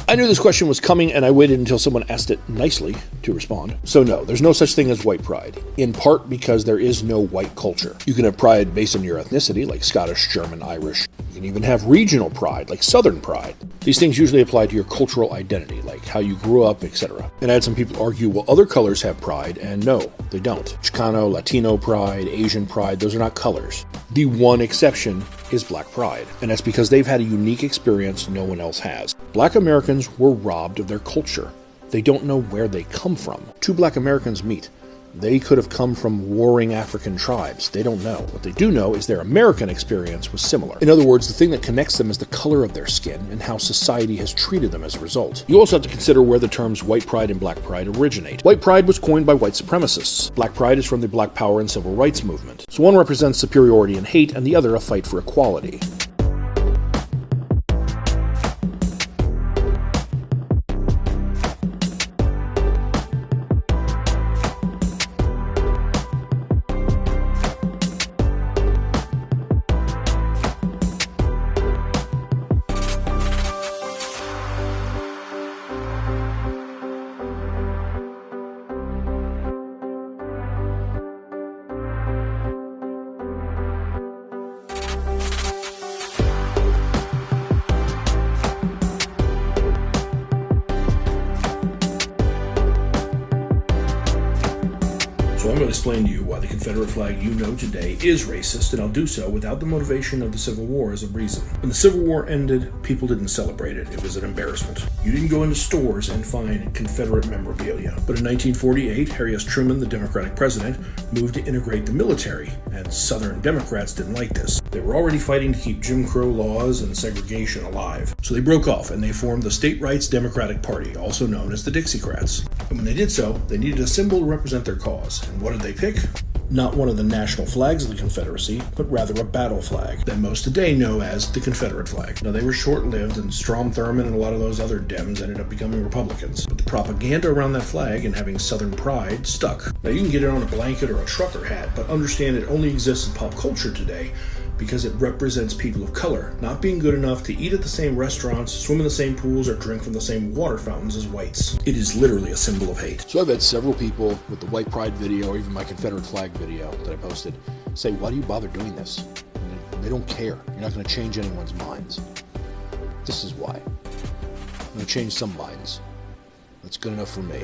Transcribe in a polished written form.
I knew this question was coming, and I waited until someone asked it nicely to respond. So no, there's no such thing as white pride, in part because there is no white culture. You can have pride based on your ethnicity, like Scottish, German, Irish. You can even have regional pride, like Southern pride. These things usually apply to your cultural identity, like how you grew up, etc. And I had some people argue, well, other colors have pride, and no, they don't. Chicano, Latino pride, Asian pride, those are not colors. The one exception is Black pride, and that's because they've had a unique experience no one else has. Black Americans were robbed of their culture. They don't know where they come from. Two Black Americans meet. They could have come from warring African tribes. They don't know. What they do know is their American experience was similar. In other words, the thing that connects them is the color of their skin and how society has treated them as a result. You also have to consider where the terms white pride and black pride originate. White pride was coined by white supremacists. Black pride is from the Black Power and Civil Rights movement. So one represents superiority and hate, and the other a fight for equality. So I'm going to explain to you why the Confederate flag you know today is racist, and I'll do so without the motivation of the Civil War as a reason. When the Civil War ended, people didn't celebrate it. It was an embarrassment. You didn't go into stores and find Confederate memorabilia. But in 1948, Harry S. Truman, the Democratic president, moved to integrate the military, and Southern Democrats didn't like this. They were already fighting to keep Jim Crow laws and segregation alive. So they broke off, and they formed the State Rights Democratic Party, also known as the Dixiecrats. And when they did so, they needed a symbol to represent their cause. And what did they pick? Not one of the national flags of the Confederacy, but rather a battle flag that most today know as the Confederate flag. Now, they were short-lived, and Strom Thurmond and a lot of those other Dems ended up becoming Republicans. But the propaganda around that flag and having Southern pride stuck. Now, you can get it on a blanket or a trucker hat, but understand it only exists in pop culture today because it represents people of color not being good enough to eat at the same restaurants, swim in the same pools, or drink from the same water fountains as whites. It is literally a symbol of hate. So I've had several people with the white pride video, or even my Confederate flag video that I posted, say, why do you bother doing this? And they don't care. You're not going to change anyone's minds. This is why. I'm going to change some minds. That's good enough for me.